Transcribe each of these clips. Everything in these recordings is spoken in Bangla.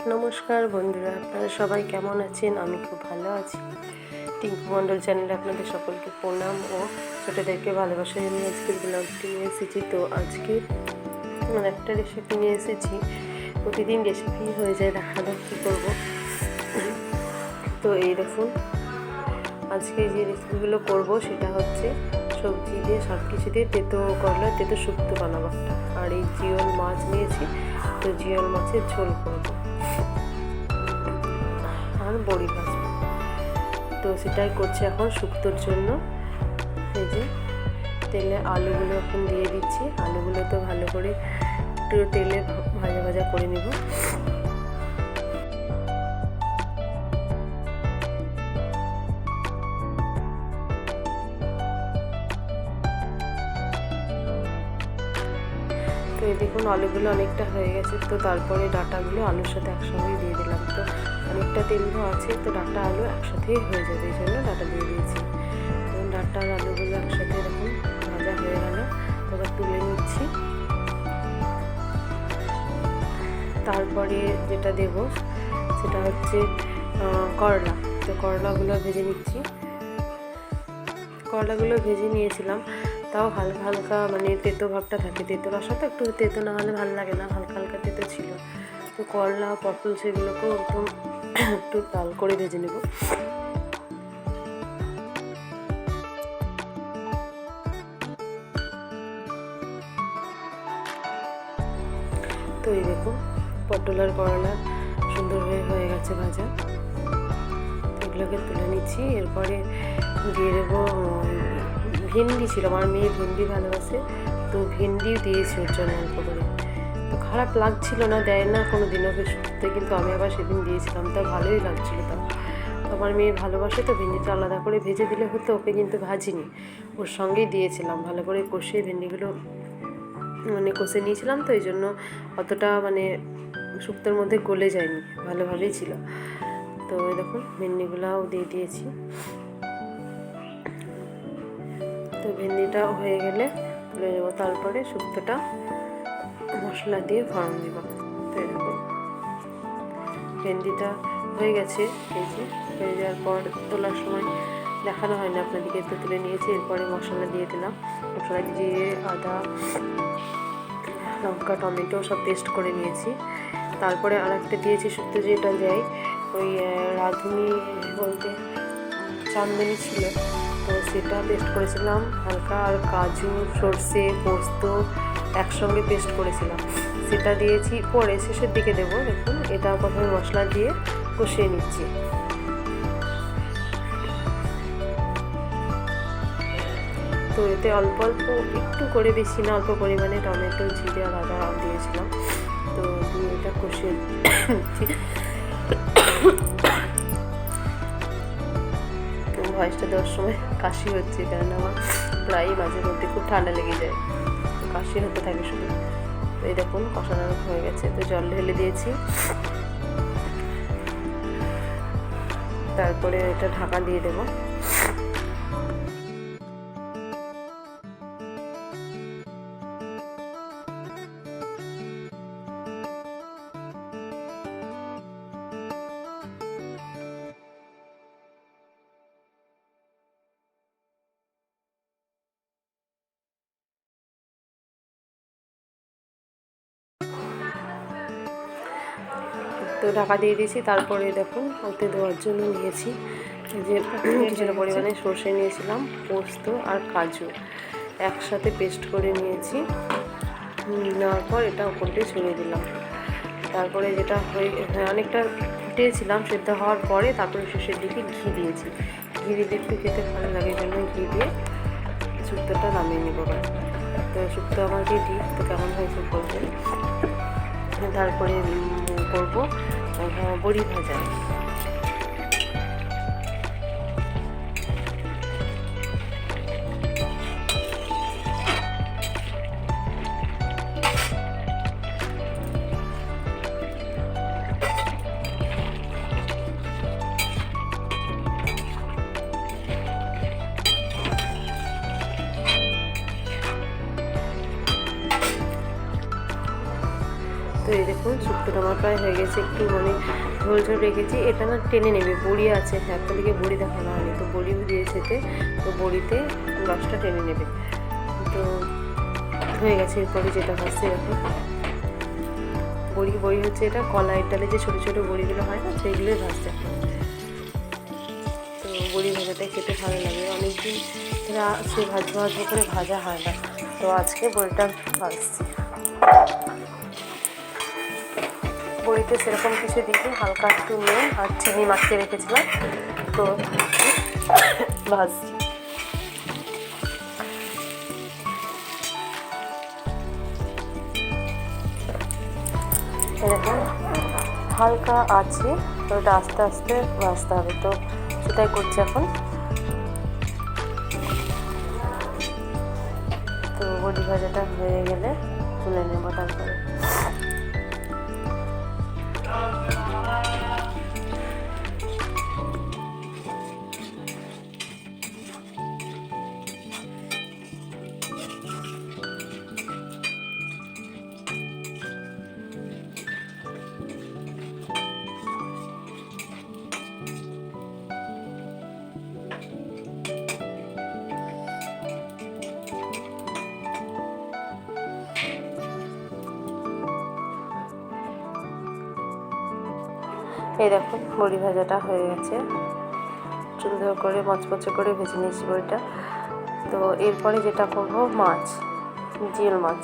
নমস্কার বন্ধুরা, আপনারা সবাই কেমন আছেন? আমি খুব ভালো আছি। টিঙ্কু মণ্ডল চ্যানেলে আপনাদের সকলকে প্রণাম ও ছোটোদেরকে ভালোবাসা জানিয়ে আজকের ব্লগটি নিয়ে এসেছি। তো আজকে একটা রেসিপি নিয়ে এসেছি। প্রতিদিন রেসিপি হয়ে যায়, দেখানো কী করবো। তো এই দেখুন, আজকে যে রেসিপিগুলো করবো সেটা হচ্ছে সবজি দিয়ে সব কিছু দিয়ে তেতো করলা, তেতো শুক্তো বানাবো একটা। আর এই জিওল মাছ নিয়েছি, তো জিওল মাছের ঝোল করবো আর বড়ি ভাজবো। তো সেটাই করছি এখন শুক্তোর জন্য। এই যে তেলে আলুগুলো এখন দিয়ে দিচ্ছি। আলুগুলো তো ভালো করে একটু তেলে ভাজা ভাজা করে নেব। তো এই দেখুন আলুগুলো অনেকটা হয়ে গেছে। তো তারপরে ডাঁটাগুলো আলুর সাথে একসঙ্গেই দিয়ে দিলাম। তো অনেকটা তেল আছে, তো ডাঁটা আলু একসাথেই হয়ে যাবে, এই জন্য ডাঁটা দিয়ে দিয়েছি। এবং ডাঁটা আর আলুগুলো একসাথে এরকম ভাজা হয়ে গেল, এবার তুলে নিচ্ছি। তারপরে যেটা দেব সেটা হচ্ছে করলা। তো করলাগুলো ভেজে নিচ্ছি। করলাগুলো ভেজে নিয়েছিলাম, তাও হালকা হালকা মানে তেতো ভাবটা থাকে। তেতো রসা তো একটু তেতো না হলে ভালো লাগে না, হালকা হালকা তেতো ছিল। তো করলা পটল সেগুলোকেও একদম একটু লাল করে ভেজে নেব। তো এই দেখুন পটল আর করলা সুন্দর হয়ে গেছে ভাজা। এগুলোকে তুলে নিচ্ছি। এরপরে দিয়ে দেবো ভেন্ডি ছিল, আমার মেয়ে ভেন্ডি ভালোবাসে, তো ভেন্ডিও দিয়েছি ওর জন্য অল্প করে। তো খারাপ লাগছিল না, দেয় না কোনো দিন ওকে শুক্তোতে, কিন্তু আমি আবার সেদিন দিয়েছিলাম, তা ভালোই লাগছিলো। তাও আমার মেয়ে ভালোবাসে, তো ভেন্ডিটা আলাদা করে ভেজে দিলে হতো, ওকে কিন্তু ভাজিনি, ওর সঙ্গেই দিয়েছিলাম। ভালো করে কষিয়ে ভেন্ডিগুলো মানে কষে নিয়েছিলাম, তো এই জন্য অতটা মানে শুক্তোর মধ্যে গলে যায়নি, ভালোভাবেই ছিল। তো এই দেখুন ভেন্ডিগুলাও দিয়ে দিয়েছি। তো ভেন্ডিটা হয়ে গেলে তুলে নেব। তারপরে শুক্তোটা মশলা দিয়ে ফোড়ন দেব। তো এরকম ভেন্ডিটা হয়ে গেছে। এই যে হয়ে যাওয়ার পর তোলার সময় দেখানো হয় না আপনাদেরকে, তো তুলে নিয়েছি। এরপরে মশলা দিয়ে দিলাম। মশলা দিয়ে আদা, লঙ্কা, টমেটো সব পেস্ট করে নিয়েছি। তারপরে আর একটা দিয়েছি শুক্তো, যেটা যায় ওই রাঁধুনি বলতে চান্দনি ছিল, তো সেটা পেস্ট করেছিলাম হালকা, আর কাজু, সর্ষে, পোস্ত একসঙ্গে পেস্ট করেছিলাম, সেটা দিয়েছি পরে শেষের দিকে দেবো। দেখুন এটা প্রথমে মশলা দিয়ে কষিয়ে নিচ্ছি। তো এতে অল্প অল্প একটু করে, বেশি না, অল্প পরিমাণে টমেটো, জিরে আর আদা দিয়েছিলাম। তো দিয়ে এটা কষিয়ে নিচ্ছি। ভয়েসটা দেওয়ার সময় কাশি হচ্ছে, কারণ আমার প্রায়ই মাঝে মধ্যে খুব ঠান্ডা লেগে যায়, কাশি হতে থাকে শুধু। তো এই দেখুন কষানো হয়ে গেছে, তো জল ঢেলে দিয়েছি। তারপরে এটা ঢাকা দিয়ে দেবো। তো ঢাকা দিয়ে দিয়েছি। তারপরে দেখুন ওতে দেওয়ার জন্য নিয়েছি যে কিছুটা পরিমাণে সর্ষে নিয়েছিলাম, পোস্ত আর কাজু একসাথে পেস্ট করে নিয়েছি। নেওয়ার পর এটা ওপর দিয়ে ছড়িয়ে দিলাম। তারপরে যেটা অনেকটা ফুটিয়েছিলাম, সেদ্ধ হওয়ার পরে তারপরে শেষের দিকে ঘি দিয়েছি। ঘি দিলে একটু খেতে ভালো লাগে, জন্য ঘি দিয়ে শুক্তোটা নামিয়ে নেব। তো শুক্তো আমার রেডি। তো কেমন হয়েছে বলবেন। তারপরে করবো বড়ি ভাজা। তো এই দেখুন শুক্তোটা আমার প্রায় হয়ে গেছে, একটু মানে ঝোল ঝোল রেখেছি। এটা না টেনে নেবে, বড়ি আছে, আপনাদেরকে বড়ি দেখানো হয়নি, তো বড়িও দিয়েছে এতে, তো বড়িতে রসটা টেনে নেবে। তো হয়ে গেছে। এরপরে যেটা ভাজছে এখন বড়ি হচ্ছে এটা কলাইয়ের ডালে যে ছোটো ছোটো বড়িগুলো হয় না, সেইগুলোই ভাজছে এখন। তো বড়ি ভাজাটা খেতে ভালো লাগে, অনেকদিন ধরে সে ভাজা করে ভাজা হয় না, তো আজকে বড়িটা ভাজছি। বড়িতে সেরকম কিছু দিইনি, হালকা একটু নুন আর চিনি মাখিয়ে রেখেছিলাম, তো ভাজছি। এরকম হালকা আছে, তো ওটা আস্তে আস্তে ভাজতে হবে, তো সেটাই করছি এখন। তো বড়ি ভাজাটা হয়ে গেলে তুলে নেব তারপরে। এই দেখুন বড়ি ভাজাটা হয়ে গেছে, সুন্দর করে মচমচে করে ভেজে নিয়েছি বড়িটা। তো এরপরে যেটা করব, মাছ, জিওল মাছ।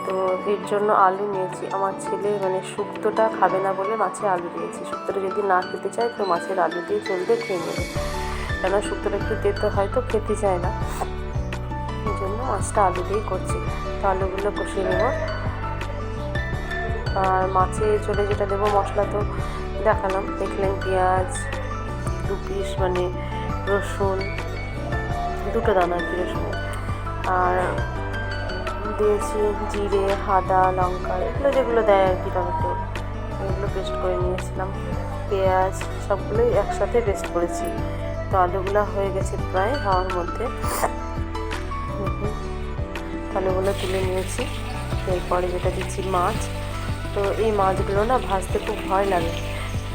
তো এর জন্য আলু নিয়েছি। আমার ছেলে মানে শুক্তোটা খাবে না বলে মাছে আলু দিয়েছি, শুক্তোটা যদি না খেতে চায় তো মাছের আলু দিয়ে চলবে, খেয়ে নেবে, কেন শুক্তোটা একটু তেতো হয়তো খেতে চায় না, এই জন্য মাছটা আলু দিয়েই করছি। তো আলুগুলো কষিয়ে নেব। আর মাছে চলে যেটা দেবো মশলা তো দেখালাম, দেখলেন, পেঁয়াজ 2 পিস মানে রসুন 2টো দানা আর কি রসুনের, আর দিয়েছি জিরে, আদা, লঙ্কা, এগুলো যেগুলো দেয় আর কি, টমেটো, এগুলো পেস্ট করে নিয়েছিলাম, পেঁয়াজ সবগুলোই একসাথে পেস্ট করেছি। তো আলুগুলো হয়ে গেছে প্রায় হওয়ার মধ্যে, আলুগুলো তুলে নিয়েছি। এরপরে যেটা দিচ্ছি মাছ। তো এই মাছগুলো না ভাজতে খুব ভয় লাগে,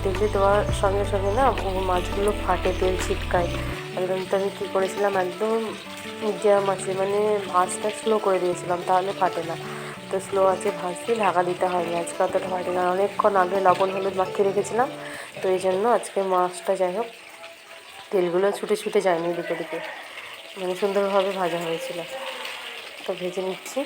তেলে দেওয়ার সঙ্গে সঙ্গে না মাছগুলো ফাটে, তেল ছিটকায় একদম। তো আমি কী করেছিলাম, একদম মিডিয়াম আছে মানে ভাজটা স্লো করে দিয়েছিলাম, তাহলে ফাটে না। তো স্লো আছে ভাজতে ঢাকা দিতে হয়নি, আজকে অতটা ফাটে না, অনেকক্ষণ আগে লবণ হলুদ মাখিয়ে রেখেছিলাম, তো এই জন্য আজকে মাছটা যাই হোক তেলগুলো ছুটে ছুটে যায়নি, দিকে দিকে মানে সুন্দরভাবে ভাজা হয়েছিল। তো ভেজে নিচ্ছি।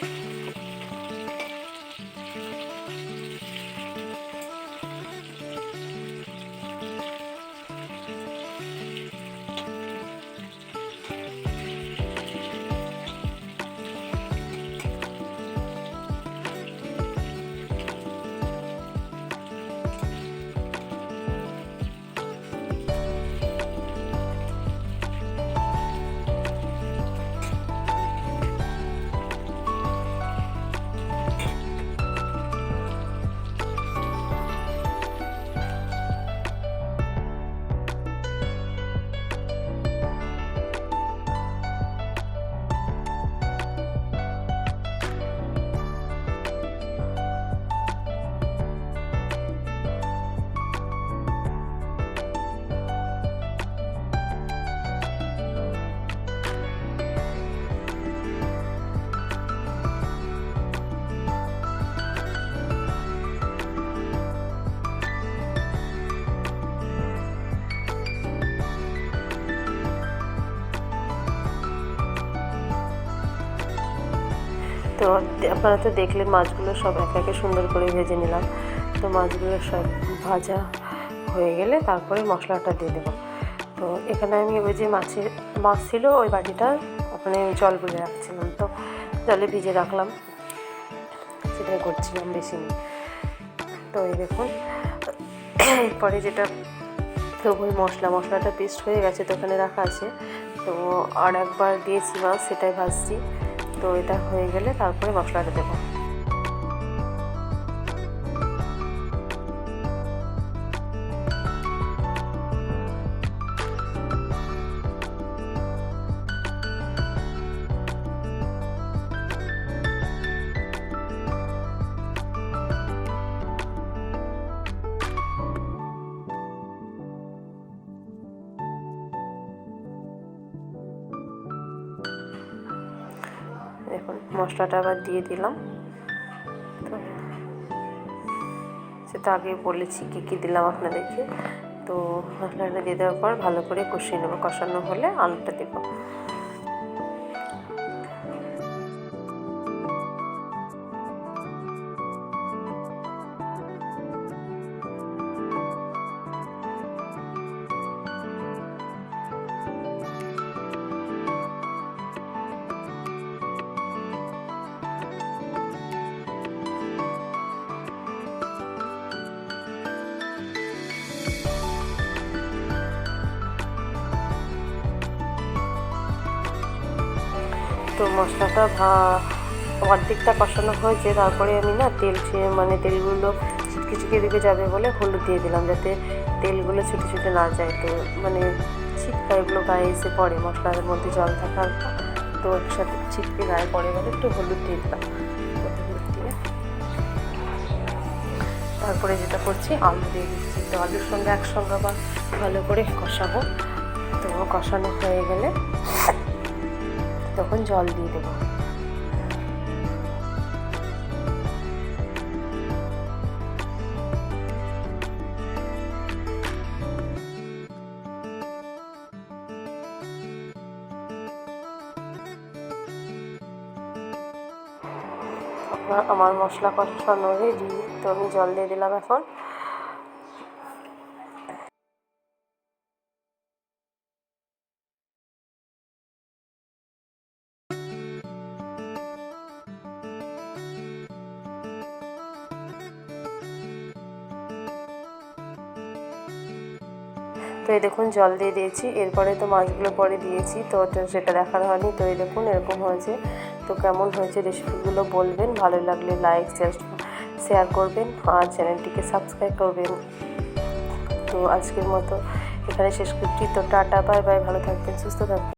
তো আপনারা তো দেখলেন মাছগুলো সব একে একে সুন্দর করে ভেজে নিলাম। তো মাছগুলো সব ভাজা হয়ে গেলে তারপরে মশলাটা দিয়ে দেবো। তো এখানে আমি ওই যে মাছ ছিল ওই বাটিটা ওখানে জল গুলে রাখছিলাম, তো জলে ভিজে রাখলাম, সেটাই করছিলাম, বেশি নেই। তো এই দেখুন এরপরে যেটা, তো ওই মশলাটা পেস্ট হয়ে গেছে, তো ওখানে রাখা আছে। তো আর একবার দিয়েছি মাছ, সেটাই ভাজছি। তো এটা হয়ে গেলে তারপরে মশলাটা দেবো। দেখুন মশলাটা আবার দিয়ে দিলাম। তো সেটা আগে বলেছি কী কী দিলাম আপনাদেরকে। তো মশলাটা দিয়ে দেওয়ার পর ভালো করে কষিয়ে নেবো, কষানো হলে আলুটা দেবো। তো মশলাটা অর্ধেকটা কষানো হয়েছে, তারপরে আমি না মানে তেলগুলো ছিটকে ছিটকে দিকে যাবে বলে হলুদ দিয়ে দিলাম, যাতে তেলগুলো ছুটে ছুটে না যায়। তো মানে ছিটকা এগুলো গায়ে এসে পড়ে, মশলার মধ্যে জল থাকার তো একসাথে ছিটকে গায়ে পড়ে বলে একটু হলুদ দিয়ে দিলাম। হলুদ দিয়ে তারপরে যেটা করছি আলু দিয়ে দিচ্ছি। তো আলুর সঙ্গে একসঙ্গে আবার ভালো করে কষাবো। তো কষানো হয়ে গেলে তখন জল দিয়ে দেবো। আমার মশলা কষানো রেডি। তো আমি জল দিয়ে দিলাম এখন। তো এই দেখুন জল দিয়ে দিয়েছি, এরপরে তো মাছগুলো পরে দিয়েছি, তো সেটা দেখানো হয়নি। তো এই দেখুন এরকম হয়েছে। তো কেমন হয়েছে রেসিপিগুলো বলবেন, ভালো লাগলে লাইক শেয়ার করবেন আর চ্যানেলটিকে সাবস্ক্রাইব করবেন। তো আজকের মতো এখানে শেষ করছি। তো টাটা, বাই বাই, ভালো থাকবেন, সুস্থ থাকবেন।